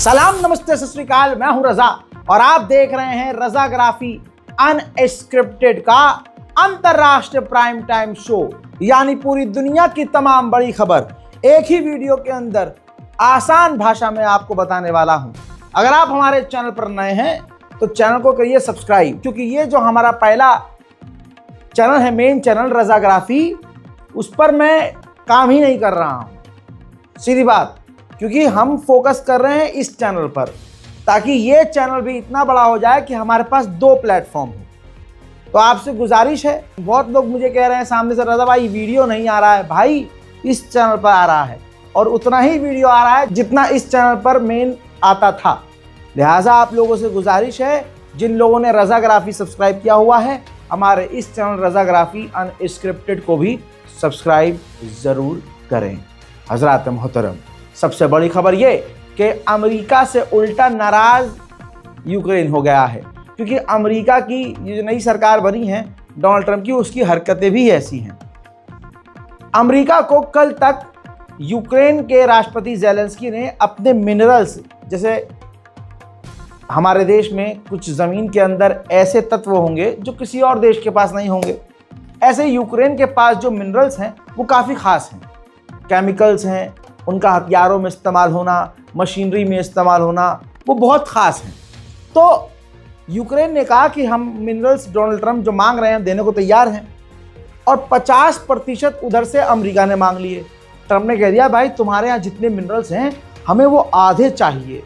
सलाम, नमस्ते, सत श्री अकाल। मैं हूं रजा और आप देख रहे हैं रजाग्राफी अनस्क्रिप्टेड का अंतरराष्ट्रीय प्राइम टाइम शो, यानी पूरी दुनिया की तमाम बड़ी खबर एक ही वीडियो के अंदर आसान भाषा में आपको बताने वाला हूं। अगर आप हमारे चैनल पर नए हैं तो चैनल को करिए सब्सक्राइब, क्योंकि ये जो हमारा पहला चैनल है, मेन चैनल रजाग्राफी, उस पर मैं काम ही नहीं कर रहा हूं, सीधी बात, क्योंकि हम फोकस कर रहे हैं इस चैनल पर, ताकि ये चैनल भी इतना बड़ा हो जाए कि हमारे पास 2 प्लेटफॉर्म हो। तो आपसे गुजारिश है, बहुत लोग मुझे कह रहे हैं सामने से, रजा भाई वीडियो नहीं आ रहा है। भाई इस चैनल पर आ रहा है और उतना ही वीडियो आ रहा है जितना इस चैनल पर मेन आता था। लिहाजा आप लोगों से गुजारिश है, जिन लोगों ने रजाग्राफी सब्सक्राइब किया हुआ है, हमारे इस चैनल रजाग्राफी अनस्क्रिप्टेड को भी सब्सक्राइब ज़रूर करें। हजरात मोहतरम, सबसे बड़ी खबर ये कि अमेरिका से उल्टा नाराज यूक्रेन हो गया है, क्योंकि अमेरिका की ये जो नई सरकार बनी है डोनाल्ड ट्रंप की, उसकी हरकतें भी ऐसी हैं। अमेरिका को कल तक यूक्रेन के राष्ट्रपति ज़ेलेंस्की ने अपने मिनरल्स, जैसे हमारे देश में कुछ ज़मीन के अंदर ऐसे तत्व होंगे जो किसी और देश के पास नहीं होंगे, ऐसे यूक्रेन के पास जो मिनरल्स हैं वो काफ़ी ख़ास हैं। केमिकल्स हैं, उनका हथियारों में इस्तेमाल होना, मशीनरी में इस्तेमाल होना, वो बहुत ख़ास हैं। तो यूक्रेन ने कहा कि हम मिनरल्स डोनाल्ड ट्रंप जो मांग रहे हैं देने को तैयार हैं, और 50% उधर से अमेरिका ने मांग लिए। ट्रंप ने कह दिया, भाई तुम्हारे यहाँ जितने मिनरल्स हैं हमें वो आधे चाहिए।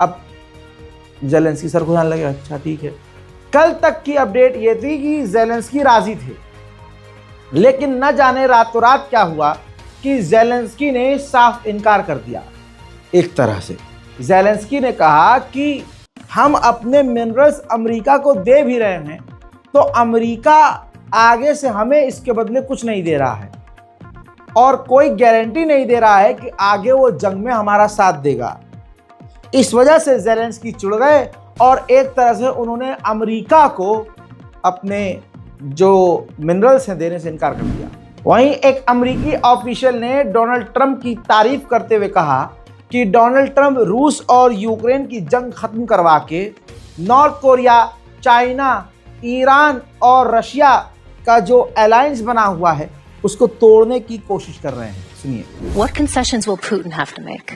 अब ज़ेलेंस्की सर को जान लगे, अच्छा ठीक है। कल तक की अपडेट ये थी कि ज़ेलेंस्की राजी थे, लेकिन न जाने रातों रात क्या हुआ कि ज़ेलेंस्की ने साफ इनकार कर दिया। एक तरह से ज़ेलेंस्की ने कहा कि हम अपने मिनरल्स अमेरिका को दे भी रहे हैं, तो अमेरिका आगे से हमें इसके बदले कुछ नहीं दे रहा है और कोई गारंटी नहीं दे रहा है कि आगे वो जंग में हमारा साथ देगा। इस वजह से ज़ेलेंस्की चिढ़ गए और एक तरह से उन्होंने अमेरिका को अपने जो मिनरल्स हैं देने से इनकार कर दिया। वहीं एक अमेरिकी ऑफिशियल ने डोनाल्ड ट्रंप की तारीफ करते हुए कहा कि डोनाल्ड ट्रंप रूस और यूक्रेन की जंग खत्म करवा के नॉर्थ कोरिया, चाइना, ईरान और रशिया का जो अलायंस बना हुआ है उसको तोड़ने की कोशिश कर रहे हैं। सुनिए। What concessions will Putin have to make?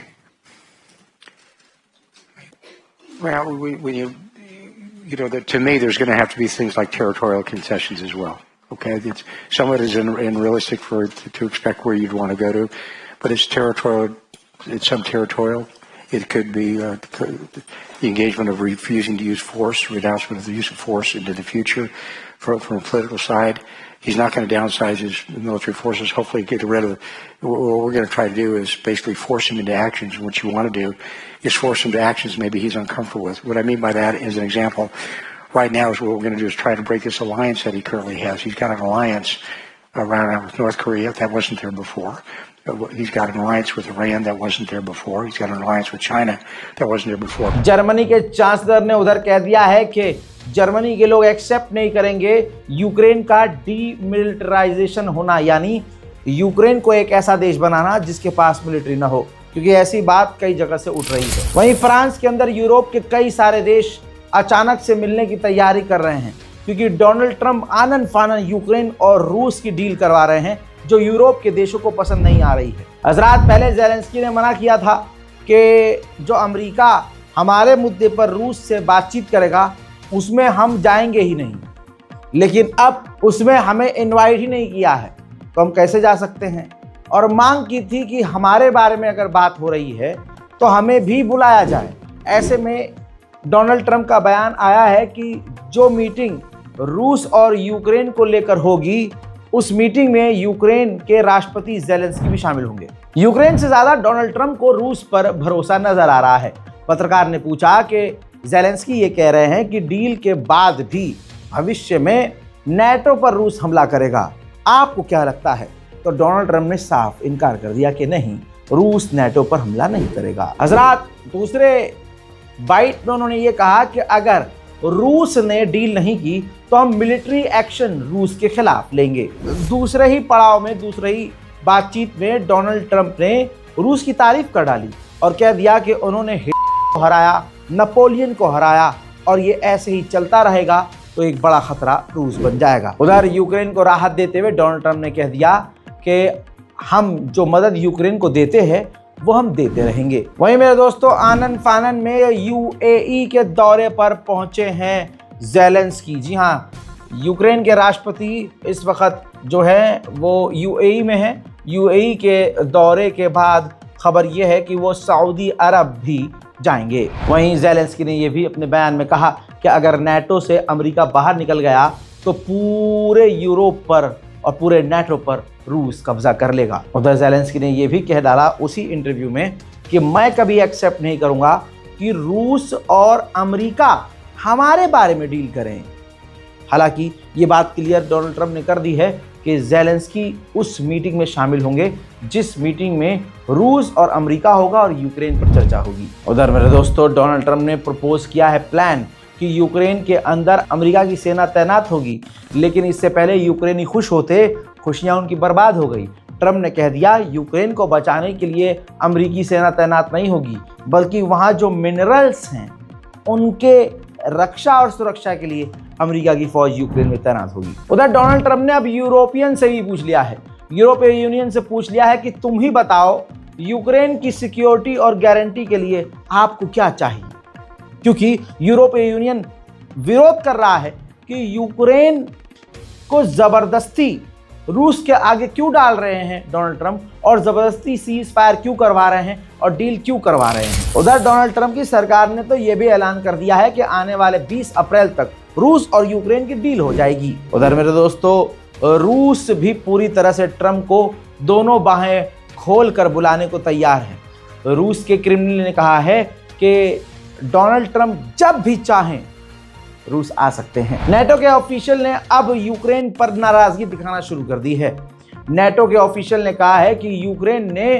Well, to me, there's going to have to be things like territorial concessions as well. Okay, it's somewhat is unrealistic to expect where you'd want to go to, but it's territorial. It's some territorial. It could be the engagement of refusing to use force, renouncement of the use of force into the future from a political side. He's not going to downsize his military forces. Hopefully get rid of what we're going to try to do is basically force him into actions. And what you want to do is force him to actions maybe he's uncomfortable with. What I mean by that is an example. Right now is what we're going to do is try to break this alliance that he currently has. He's got an alliance around with North Korea that wasn't there before. He's got an alliance with Iran that wasn't there before. He's got an alliance with China that wasn't there before. Germany के chancellor ने उधर कह दिया है कि Germany के लोग accept नहीं करेंगे यूक्रेन का डीमिलिटराइजेशन होना, यानी यूक्रेन को एक ऐसा देश बनाना जिसके पास मिलिट्री ना हो, क्योंकि ऐसी बात कई जगह से उठ रही है। वहीं फ्रांस के अंदर यूरोप के कई सारे देश अचानक से मिलने की तैयारी कर रहे हैं, क्योंकि डोनाल्ड ट्रंप आनन फानन यूक्रेन और रूस की डील करवा रहे हैं जो यूरोप के देशों को पसंद नहीं आ रही है। हजरात, पहले ज़ेलेंस्की ने मना किया था कि जो अमेरिका हमारे मुद्दे पर रूस से बातचीत करेगा उसमें हम जाएंगे ही नहीं, लेकिन अब उसमें हमें इनवाइट ही नहीं किया है, तो हम कैसे जा सकते हैं। और मांग की थी कि हमारे बारे में अगर बात हो रही है तो हमें भी बुलाया जाए। ऐसे में डोनाल्ड ट्रंप का बयान आया है कि जो मीटिंग रूस और यूक्रेन को लेकर होगी, उस मीटिंग में यूक्रेन के राष्ट्रपति ज़ेलेंस्की भी शामिल होंगे। यूक्रेन से ज़्यादा डोनाल्ड ट्रंप को रूस पर भरोसा नजर आ रहा है। पत्रकार ने पूछा कि ज़ेलेंस्की ये कह रहे हैं कि डील के बाद भी भविष्य में नेटो पर रूस हमला करेगा, आपको क्या लगता है? तो डोनाल्ड ट्रंप ने साफ इनकार कर दिया कि नहीं, रूस नेटो पर हमला नहीं करेगा। हजरात, दूसरे बाइट में उन्होंने ये कहा कि अगर रूस ने डील नहीं की तो हम मिलिट्री एक्शन रूस के खिलाफ लेंगे। दूसरे ही पड़ाव में, दूसरे ही बातचीत में डोनाल्ड ट्रंप ने रूस की तारीफ कर डाली और कह दिया कि उन्होंने हराया, नेपोलियन को हराया और ये ऐसे ही चलता रहेगा तो एक बड़ा खतरा रूस बन जाएगा। उधर यूक्रेन को राहत देते हुए डोनाल्ड ट्रंप ने कह दिया कि हम जो मदद यूक्रेन को देते हैं वो हम देते रहेंगे। वहीं मेरे दोस्तों, आनन फानन में यूएई के दौरे पर पहुंचे हैं ज़ेलेंस्की। जी हाँ, यूक्रेन के राष्ट्रपति इस वक्त जो है वो यूएई में है। यूएई के दौरे के बाद खबर यह है कि वो सऊदी अरब भी जाएंगे। वहीं ज़ेलेंस्की ने यह भी अपने बयान में कहा कि अगर नेटो से अमेरिका बाहर निकल गया तो पूरे यूरोप पर और पूरे नेटो पर रूस कब्जा कर लेगा। उधर ज़ेलेंस्की ने यह भी कह डाला उसी इंटरव्यू में कि मैं कभी एक्सेप्ट नहीं करूंगा कि रूस और अमेरिका हमारे बारे में डील करें। हालांकि ये बात क्लियर डोनाल्ड ट्रंप ने कर दी है कि ज़ेलेंस्की उस मीटिंग में शामिल होंगे जिस मीटिंग में रूस और अमेरिका होगा और यूक्रेन पर चर्चा होगी। उधर मेरे दोस्तों, डोनाल्ड ट्रंप ने प्रपोज किया है प्लान कि यूक्रेन के अंदर अमेरिका की सेना तैनात होगी, लेकिन इससे पहले यूक्रेनी खुश होते, खुशियां उनकी बर्बाद हो गई। ट्रंप ने कह दिया यूक्रेन को बचाने के लिए अमेरिकी सेना तैनात नहीं होगी, बल्कि वहां जो मिनरल्स हैं उनके रक्षा और सुरक्षा के लिए अमेरिका की फौज यूक्रेन में तैनात होगी। उधर डोनाल्ड ट्रंप ने अब यूरोपियन से भी पूछ लिया है, यूरोपीय यूनियन से पूछ लिया है कि तुम ही बताओ यूक्रेन की सिक्योरिटी और गारंटी के लिए आपको क्या चाहिए, क्योंकि यूरोपीय यूनियन विरोध कर रहा है कि यूक्रेन को जबरदस्ती रूस के आगे क्यों डाल रहे हैं डोनाल्ड ट्रंप, और जबरदस्ती सीज फायर क्यों करवा रहे हैं और डील क्यों करवा रहे हैं। उधर डोनाल्ड ट्रंप की सरकार ने तो यह भी ऐलान कर दिया है कि आने वाले 20 अप्रैल तक रूस और यूक्रेन की डील हो जाएगी। उधर मेरे दोस्तों, रूस भी पूरी तरह से ट्रंप को दोनों बाहें खोल कर बुलाने को तैयार है। रूस के क्रेमलिन ने कहा है कि डोनाल्ड ट्रंप जब भी चाहें रूस आ सकते हैं। नेटो के ऑफिशियल ने अब यूक्रेन पर नाराजगी दिखाना शुरू कर दी है। नेटो के ऑफिशियल ने कहा है कि यूक्रेन ने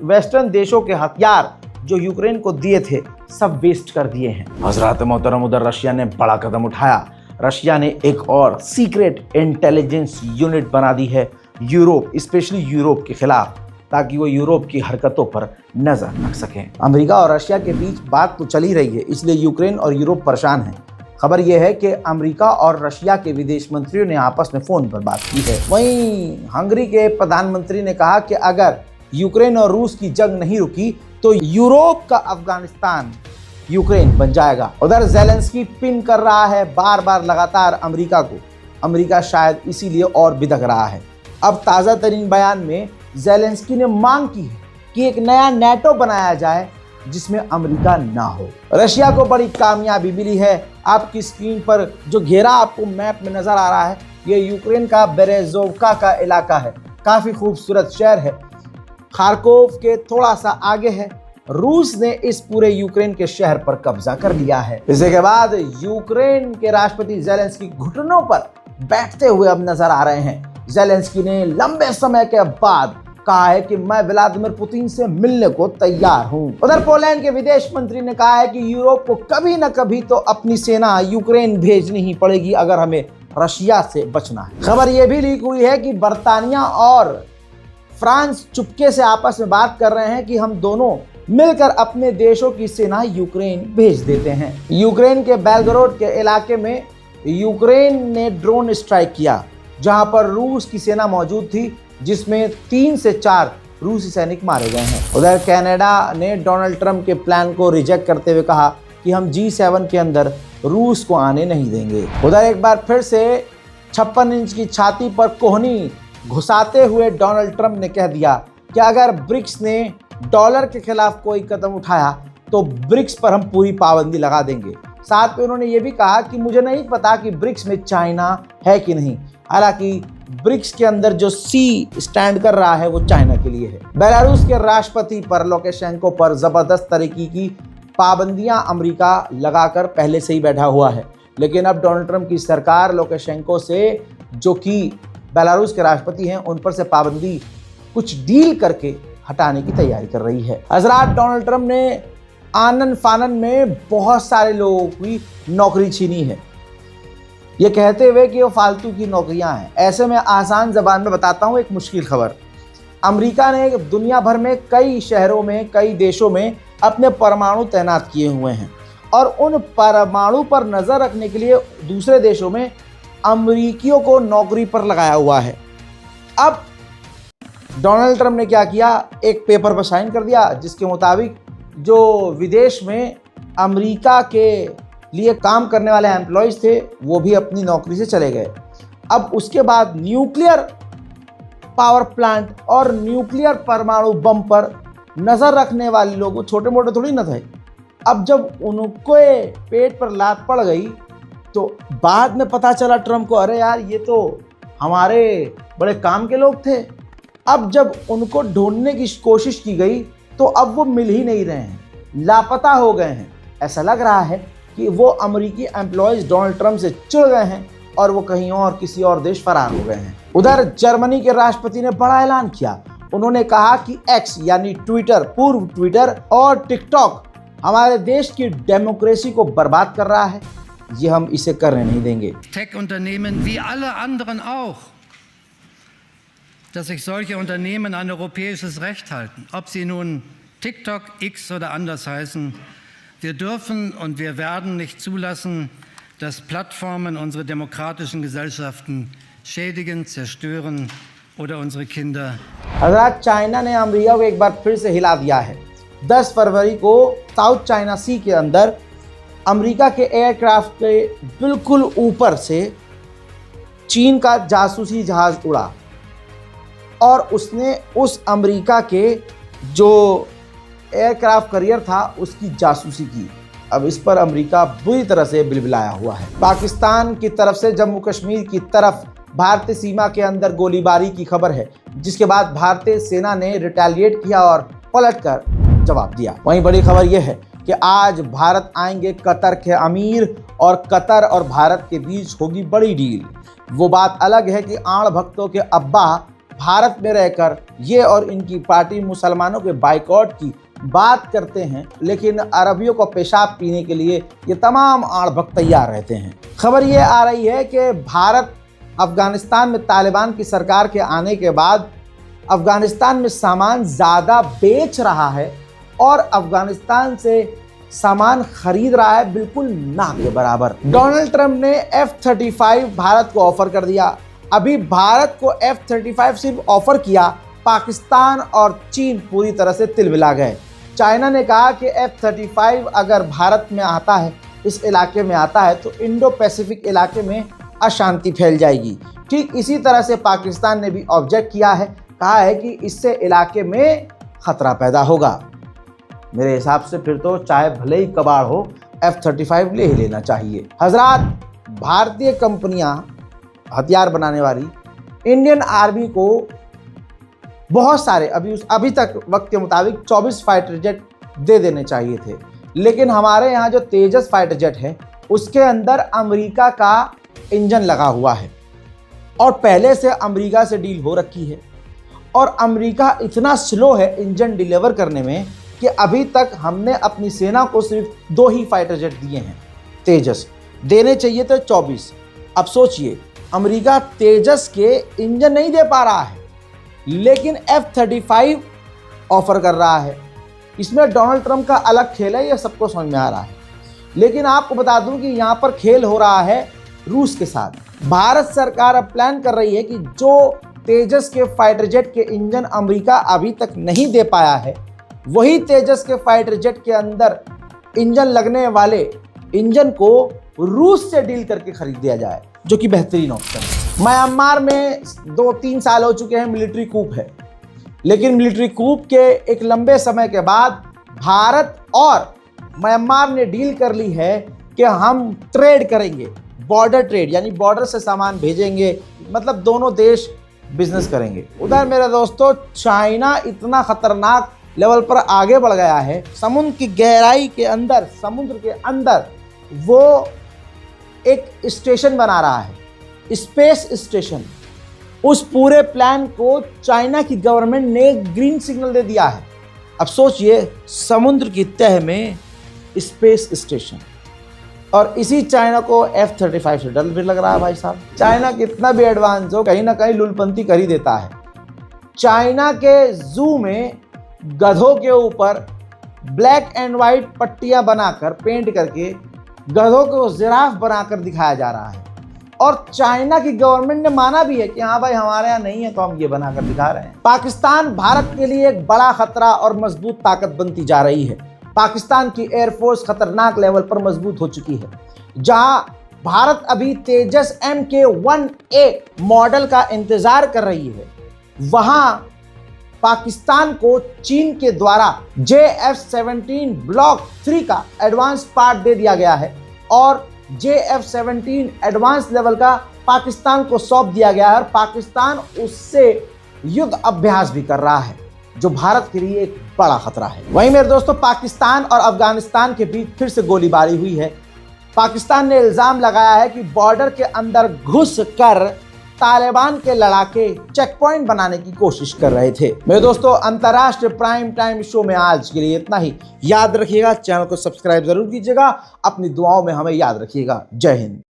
वेस्टर्न देशों के हथियार जो यूक्रेन को दिए थे सब वेस्ट कर दिए हैं। हजरात मोहतरम, उधर रशिया ने बड़ा कदम उठाया। रशिया ने एक और सीक्रेट इंटेलिजेंस यूनिट बना दी है यूरोप, स्पेशली यूरोप के खिलाफ, ताकि वो यूरोप की हरकतों पर नजर रख सकें। अमेरिका और रशिया के बीच बात तो चली रही है, इसलिए यूक्रेन और यूरोप परेशान है। खबर यह है कि अमेरिका और रशिया के विदेश मंत्रियों ने आपस में फोन पर बात की है। वहीं हंगरी के प्रधानमंत्री ने कहा कि अगर यूक्रेन और रूस की जंग नहीं रुकी तो यूरोप का अफगानिस्तान यूक्रेन बन जाएगा। उधर ज़ेलेंस्की पिन कर रहा है बार बार लगातार अमेरिका को। अमेरिका शायद इसीलिए और बिदक रहा है। अब ताज़ा तरीन बयान में ज़ेलेंस्की ने मांग की है कि एक नया नेटो बनाया जाए जिसमें अमेरिका ना हो। रशिया को बड़ी कामयाबी मिली है। आपकी स्क्रीन पर जो घेरा आपको मैप में नजर आ रहा है, ये यूक्रेन का बेरेज़ोव्का का इलाका है। काफी खूबसूरत शहर है, खार्कोव के थोड़ा सा आगे है। रूस ने इस पूरे यूक्रेन के शहर पर कब्जा कर लिया है। इसके बाद यूक्रेन के राष्ट्रपति ज़ेलेंस्की घुटनों पर बैठते हुए अब नजर आ रहे हैं। ज़ेलेंस्की ने लंबे समय के बाद कहा है कि मैं व्लादिमीर पुतिन से मिलने को तैयार हूं। उधर पोलैंड के विदेश मंत्री ने कहा है कि यूरोप को कभी न कभी तो अपनी सेना यूक्रेन भेजनी ही पड़ेगी अगर हमें रशिया से बचना है। खबर यह भी लीक हुई है कि बर्तानिया और फ्रांस चुपके से आपस में बात कर रहे हैं कि हम दोनों मिलकर अपने देशों की सेना यूक्रेन भेज देते हैं। यूक्रेन के बेलगोरोड के इलाके में यूक्रेन ने ड्रोन स्ट्राइक किया जहां पर रूस की सेना मौजूद थी, जिसमें 3 से 4 रूसी सैनिक मारे गए हैं। उधर कनाडा ने डोनाल्ड ट्रंप के प्लान को रिजेक्ट करते हुए कहा कि हम G7 के अंदर रूस को आने नहीं देंगे। उधर एक बार फिर से 56 इंच की छाती पर कोहनी घुसाते हुए डोनाल्ड ट्रंप ने कह दिया कि अगर ब्रिक्स ने डॉलर के खिलाफ कोई कदम उठाया तो ब्रिक्स पर हम पूरी पाबंदी लगा देंगे। साथ में उन्होंने ये भी कहा कि मुझे नहीं पता कि ब्रिक्स में चाइना है कि नहीं। हालांकि ब्रिक्स के अंदर जो सी स्टैंड कर रहा है वो चाइना के लिए है। बेलारूस के राष्ट्रपति पर लुकाशेंको पर जबरदस्त तरीके की पाबंदियां अमेरिका लगाकर पहले से ही बैठा हुआ है, लेकिन अब डोनाल्ड ट्रंप की सरकार लुकाशेंको से, जो कि बेलारूस के राष्ट्रपति हैं, उन पर से पाबंदी कुछ डील करके हटाने की तैयारी कर रही है। हजरात, डोनाल्ड ट्रंप ने आनन फानन में बहुत सारे लोगों की नौकरी छीनी है, ये कहते हुए कि वो फालतू की नौकरियां हैं। ऐसे में आसान जबान में बताता हूं एक मुश्किल खबर। अमेरिका ने दुनिया भर में कई शहरों में, कई देशों में अपने परमाणु तैनात किए हुए हैं और उन परमाणु पर नज़र रखने के लिए दूसरे देशों में अमेरिकियों को नौकरी पर लगाया हुआ है। अब डोनाल्ड ट्रंप ने क्या किया, एक पेपर पर साइन कर दिया जिसके मुताबिक जो विदेश में अमेरिका के लिए काम करने वाले एम्प्लॉयज़ थे वो भी अपनी नौकरी से चले गए। अब उसके बाद न्यूक्लियर पावर प्लांट और न्यूक्लियर परमाणु बम पर नज़र रखने वाले लोग छोटे मोटे थोड़ी न थे। अब जब उनको पेट पर लात पड़ गई तो बाद में पता चला ट्रंप को, अरे यार ये तो हमारे बड़े काम के लोग थे। अब जब उनको ढूंढने की कोशिश की गई तो अब वो मिल ही नहीं रहे हैं, लापता हो गए हैं। ऐसा लग रहा है कि वो अमेरिकी एम्प्लॉयज़ डोनाल्ड ट्रंप से चिढ़ गए हैं और वो कहीं और किसी और देश फरार हो गए हैं। उधर जर्मनी के राष्ट्रपति ने बड़ा ऐलान किया। उन्होंने कहा कि एक्स यानी ट्विटर, पूर्व ट्विटर और टिकटॉक हमारे देश की डेमोक्रेसी को बर्बाद कर रहा है, ये हम इसे करने नहीं देंगे। Tech-Unternehmen wie alle anderen auch, dass sich solche Unternehmen an europäisches Recht halten, ob sie nun TikTok, X oder anders heißen. Wir dürfen und wir werden nicht zulassen, dass Plattformen unsere demokratischen Gesellschaften schädigen, zerstören oder unsere Kinder. Hazrat, China ने America को एक बार फिर से हिला दिया है। 10 फरवरी को south China सी के अंदर अमेरिका के एयरक्राफ्ट के बिल्कुल ऊपर से चीन का जासूसी जहाज उड़ा और उसने उस अमेरिका के जो एयरक्राफ्ट कैरियर था उसकी जासूसी की। अब इस पर अमेरिका बुरी तरह से बिलबिलाया हुआ है। पाकिस्तान की तरफ से जम्मू कश्मीर की तरफ भारतीय सीमा के अंदर गोलीबारी की खबर है, जिसके बाद भारतीय सेना ने रिटेलिएट किया और पलटकर जवाब दिया। वहीं बड़ी खबर यह है कि आज भारत आएंगे कतर के अमीर और कतर और भारत के बीच होगी बड़ी डील। वो बात अलग है कि आड़ भक्तों के अब्बा भारत में रहकर ये और इनकी पार्टी मुसलमानों के बाइकॉट की बात करते हैं, लेकिन अरबियों को पेशाब पीने के लिए ये तमाम आड़ भक्त तैयार रहते हैं। खबर ये आ रही है कि भारत अफगानिस्तान में तालिबान की सरकार के आने के बाद अफगानिस्तान में सामान ज़्यादा बेच रहा है और अफगानिस्तान से सामान खरीद रहा है बिल्कुल ना के बराबर। डोनाल्ड ट्रंप ने F-35 भारत को ऑफर कर दिया। अभी भारत को F-35 सिर्फ ऑफर किया, पाकिस्तान और चीन पूरी तरह से तिलमिला गए। चाइना ने कहा कि F-35 अगर भारत में आता है, इस इलाके में आता है, तो इंडो पैसिफिक इलाके में अशांति फैल जाएगी। ठीक इसी तरह से पाकिस्तान ने भी ऑब्जेक्ट किया है, कहा है कि इससे इलाके में खतरा पैदा होगा। मेरे हिसाब से फिर तो चाहे भले ही कबाड़ हो, F-35 ले ही लेना चाहिए। हजरात, भारतीय कंपनियां हथियार बनाने वाली इंडियन आर्मी को बहुत सारे अभी तक वक्त के मुताबिक 24 फाइटर जेट दे देने चाहिए थे, लेकिन हमारे यहाँ जो तेजस फाइटर जेट है उसके अंदर अमेरिका का इंजन लगा हुआ है और पहले से अमेरिका से डील हो रखी है और अमेरिका इतना स्लो है इंजन डिलीवर करने में कि अभी तक हमने अपनी सेना को सिर्फ 2 ही फाइटर जेट दिए हैं तेजस, देने चाहिए थे 24। अब सोचिए, अमेरिका तेजस के इंजन नहीं दे पा रहा है लेकिन F-35 ऑफर कर रहा है। इसमें डोनाल्ड ट्रंप का अलग खेल है, यह सबको समझ में आ रहा है। लेकिन आपको बता दूं कि यहाँ पर खेल हो रहा है रूस के साथ। भारत सरकार अब प्लान कर रही है कि जो तेजस के फाइटर जेट के इंजन अमेरिका अभी तक नहीं दे पाया है, वही तेजस के फाइटर जेट के अंदर इंजन लगने वाले इंजन को रूस से डील करके खरीद दिया जाए, जो कि बेहतरीन ऑप्शन है। म्यांमार में 2-3 साल हो चुके हैं, मिलिट्री कूप है, लेकिन मिलिट्री कूप के एक लंबे समय के बाद भारत और म्यांमार ने डील कर ली है कि हम ट्रेड करेंगे, बॉर्डर ट्रेड, यानी बॉर्डर से सामान भेजेंगे, मतलब दोनों देश बिजनेस करेंगे। उधर मेरे दोस्तों, चाइना इतना खतरनाक लेवल पर आगे बढ़ गया है, समुद्र की गहराई के अंदर, समुद्र के अंदर वो एक स्टेशन बना रहा है, स्पेस स्टेशन। उस पूरे प्लान को चाइना की गवर्नमेंट ने ग्रीन सिग्नल दे दिया है। अब सोचिए, समुद्र की तह में स्पेस स्टेशन, और इसी चाइना को F-35 से डर भी लग रहा है। भाई साहब, चाइना कितना भी एडवांस हो, कहीं ना कहीं लुलपंती कर ही देता है। चाइना के जू में गधों के ऊपर ब्लैक एंड व्हाइट पट्टियां बनाकर पेंट करके गधों को जिराफ बनाकर दिखाया जा रहा है। और चाइना की गवर्नमेंट ने माना भी है कि हाँ भाई हमारे यहाँ नहीं है तो हम ये बनाकर दिखा रहे हैं। पाकिस्तान भारत के लिए एक बड़ा खतरा और मजबूत ताकत बनती जा रही है। पाकिस्तान की एयरफोर्स खतरनाक लेवल पर मजबूत हो चुकी है। जहां भारत अभी तेजस MK1A मॉडल का इंतजार कर रही है, वहां पाकिस्तान को चीन के द्वारा JF-17 ब्लॉक 3 का एडवांस पार्ट दे दिया गया है और JF-17 एडवांस लेवल का पाकिस्तान को सौंप दिया गया है और पाकिस्तान उससे युद्ध अभ्यास भी कर रहा है, जो भारत के लिए एक बड़ा खतरा है। वहीं मेरे दोस्तों, पाकिस्तान और अफगानिस्तान के बीच फिर से गोलीबारी हुई है। पाकिस्तान ने इल्जाम लगाया है कि बॉर्डर के अंदर घुस कर तालिबान के लड़ाके चेक पॉइंट बनाने की कोशिश कर रहे थे। मेरे दोस्तों, अंतर्राष्ट्रीय प्राइम टाइम शो में आज के लिए इतना ही। याद रखिएगा, चैनल को सब्सक्राइब जरूर कीजिएगा, अपनी दुआओं में हमें याद रखिएगा। जय हिंद।